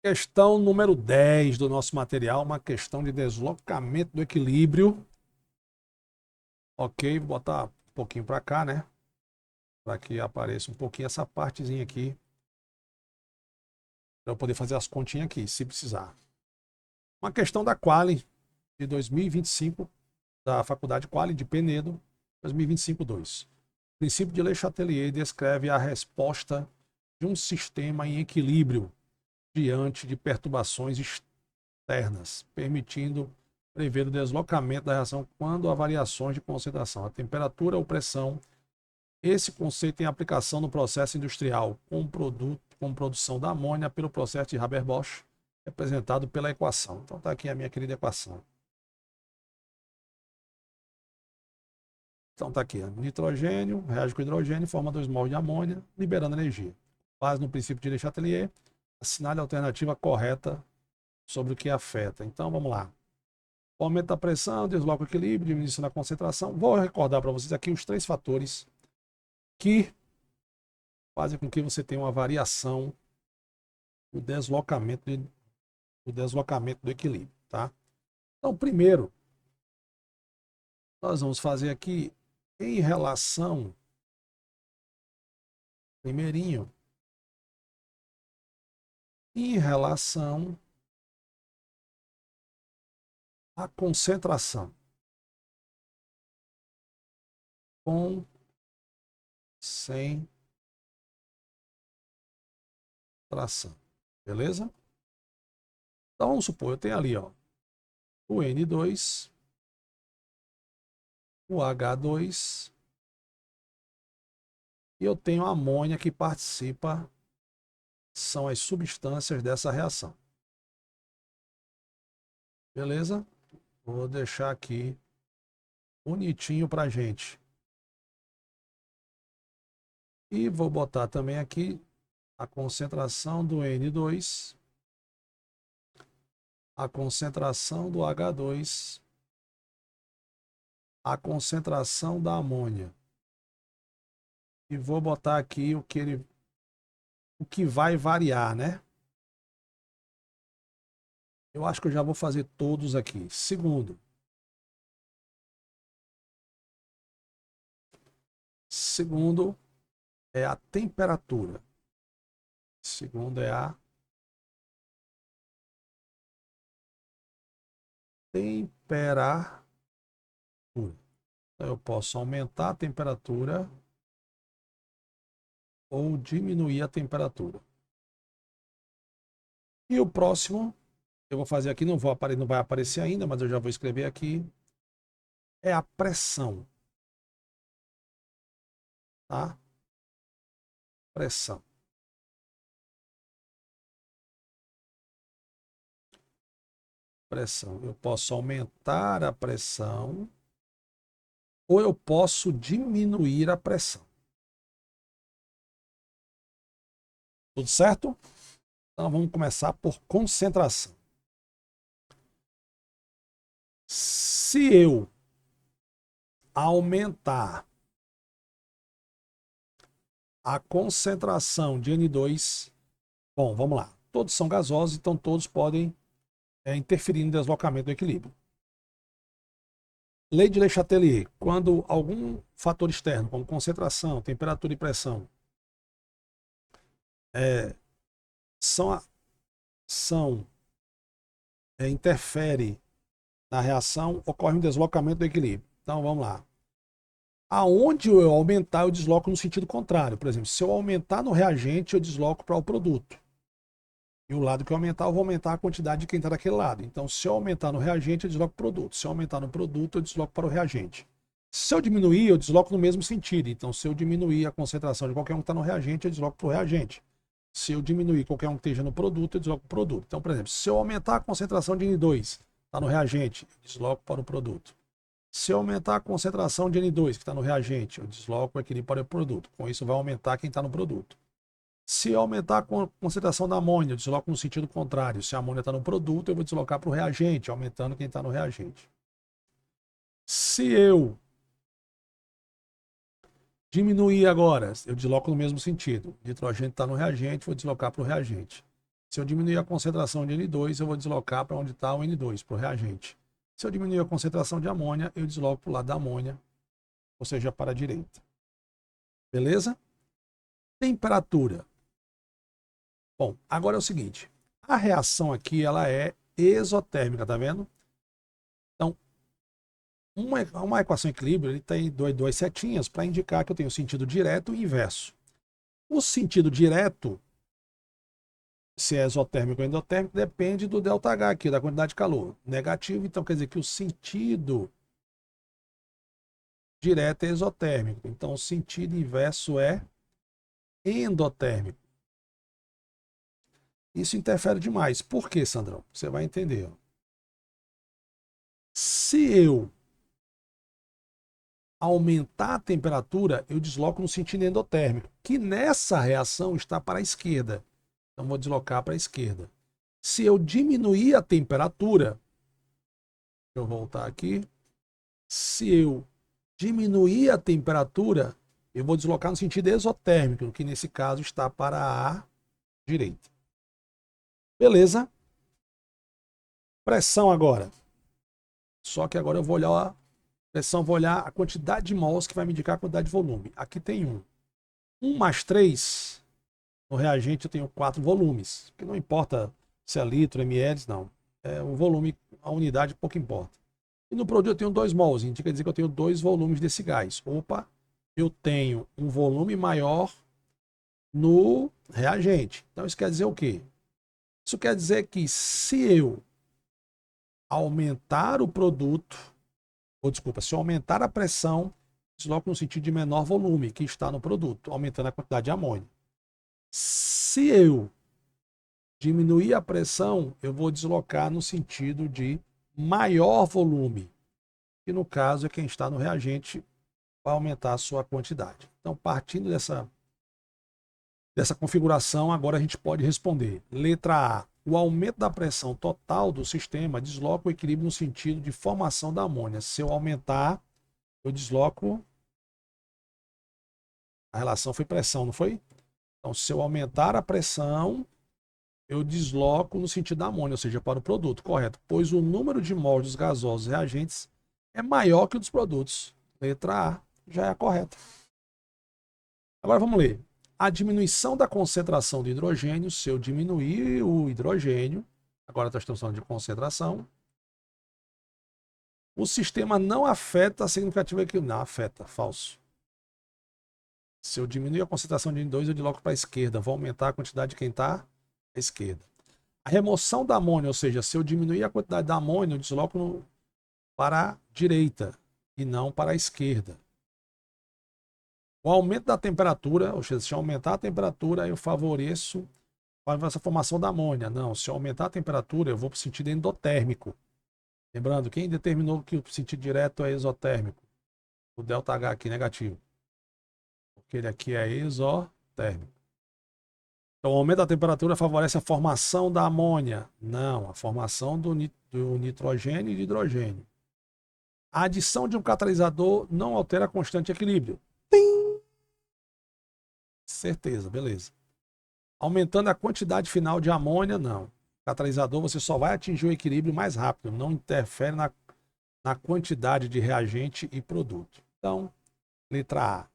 Questão número 10 do nosso material, uma questão de deslocamento do equilíbrio. Ok, vou botar um pouquinho para cá, né? Para que apareça um pouquinho essa partezinha aqui. Para eu poder fazer as continhas aqui, se precisar. Uma questão da Quali de 2025, da Faculdade Quali de Penedo, 2025-2. O princípio de Le Chatelier descreve a resposta de um sistema em equilíbrio diante de perturbações externas, permitindo prever o deslocamento da reação quando há variações de concentração, a temperatura ou pressão. Esse conceito tem aplicação no processo industrial com produção da amônia pelo processo de Haber-Bosch, representado pela equação. Então está aqui a minha querida equação. Então está aqui, nitrogênio reage com hidrogênio, forma 2 mols de amônia, liberando energia. Base no princípio de Le Chatelier, assinale a alternativa correta sobre o que afeta. Então vamos lá. Aumenta a pressão, desloca o equilíbrio, diminuição da concentração. Vou recordar para vocês aqui os 3 fatores que fazem com que você tenha uma variação do deslocamento do equilíbrio, tá? Então, primeiro, nós vamos fazer aqui em relação, primeirinho, em relação à concentração. Concentração. Beleza? Então, vamos supor, eu tenho ali, ó, o N2, o H2, e eu tenho a amônia que participa, são as substâncias dessa reação. Beleza? Vou deixar aqui bonitinho pra gente. E vou botar também aqui a concentração do N2, a concentração do H2, a concentração da amônia. E vou botar aqui o que vai variar, né? Eu acho que eu já vou fazer todos aqui. Segundo é a temperatura. Segundo é a temperatura. Então, eu posso aumentar a temperatura ou diminuir a temperatura. E o próximo, eu vou fazer aqui, não vai aparecer ainda, mas eu já vou escrever aqui, é a pressão. Tá? Pressão. Pressão. Eu posso aumentar a pressão ou eu posso diminuir a pressão. Tudo certo? Então vamos começar por concentração. Se eu aumentar a concentração de N2, bom, vamos lá. Todos são gasosos, então todos podem interferir no deslocamento do equilíbrio. Lei de Le Chatelier, quando algum fator externo, como concentração, temperatura e pressão, interfere na reação, ocorre um deslocamento do equilíbrio. Então vamos lá. Aonde eu aumentar, eu desloco no sentido contrário. Por exemplo, se eu aumentar no reagente, eu desloco para o produto. E o lado que eu aumentar, eu vou aumentar a quantidade de quem está daquele lado. Então, se eu aumentar no reagente, eu desloco para o produto. Se eu aumentar no produto, eu desloco para o reagente. Se eu diminuir, eu desloco no mesmo sentido. Então, se eu diminuir a concentração de qualquer um que está no reagente, eu desloco para o reagente. Se eu diminuir qualquer um que esteja no produto, eu desloco para o produto. Então, por exemplo, se eu aumentar a concentração de N2, está no reagente, eu desloco para o produto. Se eu aumentar a concentração de N2, que está no reagente, eu desloco o equilíbrio para o produto. Com isso, vai aumentar quem está no produto. Se eu aumentar a concentração da amônia, eu desloco no sentido contrário. Se a amônia está no produto, eu vou deslocar para o reagente, aumentando quem está no reagente. Se eu diminuir agora, eu desloco no mesmo sentido. O nitrogênio está no reagente, vou deslocar para o reagente. Se eu diminuir a concentração de N2, eu vou deslocar para onde está o N2, para o reagente. Se eu diminuir a concentração de amônia, eu desloco para o lado da amônia, ou seja, para a direita. Beleza? Temperatura. Bom, agora é o seguinte. A reação aqui ela é exotérmica, tá vendo? Então, uma equação de equilíbrio ele tem duas setinhas para indicar que eu tenho sentido direto e inverso. O sentido direto, se é exotérmico ou endotérmico, depende do ΔH aqui, da quantidade de calor. Negativo, então quer dizer que o sentido direto é exotérmico. Então o sentido inverso é endotérmico. Isso interfere demais. Por quê, Sandrão? Você vai entender. Se eu aumentar a temperatura, eu desloco no sentido endotérmico, que nessa reação está para a esquerda. Então vou deslocar para a esquerda. Se eu diminuir a temperatura, deixa eu voltar aqui. Se eu diminuir a temperatura, eu vou deslocar no sentido exotérmico, que nesse caso está para a direita. Beleza? Pressão agora. Só que agora eu vou olhar a pressão, vou olhar a quantidade de mols que vai me indicar a quantidade de volume. Aqui tem 1. 1 mais 3, no reagente eu tenho 4 volumes, que não importa se é litro, ml, não. É o volume, a unidade pouco importa. E no produto eu tenho 2 mols, indica dizer que eu tenho 2 volumes desse gás. Opa, eu tenho um volume maior no reagente. Então isso quer dizer o quê? Isso quer dizer que se eu aumentar o produto, ou desculpa, se eu aumentar a pressão, desloco no sentido de menor volume que está no produto, aumentando a quantidade de amônia. Se eu diminuir a pressão, eu vou deslocar no sentido de maior volume, que no caso é quem está no reagente, vai aumentar a sua quantidade. Então, partindo dessa configuração, agora a gente pode responder. Letra A. O aumento da pressão total do sistema desloca o equilíbrio no sentido de formação da amônia. Se eu aumentar, eu desloco... A relação foi pressão, não foi? Então, se eu aumentar a pressão, eu desloco no sentido da amônia, ou seja, para o produto, correto? Pois o número de mols dos gasosos reagentes é maior que o dos produtos. Letra A já é a correta. Agora vamos ler. A diminuição da concentração de hidrogênio, se eu diminuir o hidrogênio, agora estamos falando de concentração, o sistema não afeta significativamente. Não, afeta, falso. Se eu diminuir a concentração de N2, eu desloco para a esquerda, vou aumentar a quantidade de quem está à esquerda. A remoção da amônia, ou seja, se eu diminuir a quantidade da amônia, eu desloco para a direita e não para a esquerda. O aumento da temperatura, ou seja, se eu aumentar a temperatura, eu favoreço essa formação da amônia. Não, se eu aumentar a temperatura, eu vou para o sentido endotérmico. Lembrando, quem determinou que o sentido direto é exotérmico? O ΔH aqui negativo. Porque ele aqui é exotérmico. Então, o aumento da temperatura favorece a formação da amônia. Não, a formação do nitrogênio e de hidrogênio. A adição de um catalisador não altera a constante de equilíbrio. Tim! Certeza, beleza. Aumentando a quantidade final de amônia, não. Catalisador, você só vai atingir o equilíbrio mais rápido, não interfere na quantidade de reagente e produto. Então, letra A.